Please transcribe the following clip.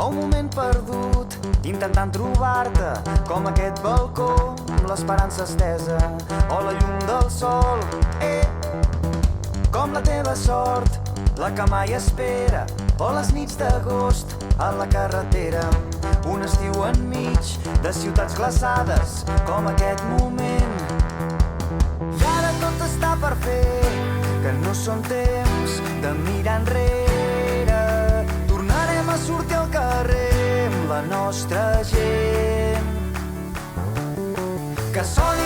un moment perdut, intentant trobar-te, com aquest balcó amb l'esperança estesa, o la llum del sol, com la teva sort, la que mai espera, o les nits d'agost a la carretera, un estiu enmig de ciutats glaçades, com aquest moment. I ara tot està per fer, que no són temps de mirar enrere. Tornarem a sortir al carrer amb la nostra gent. Que soni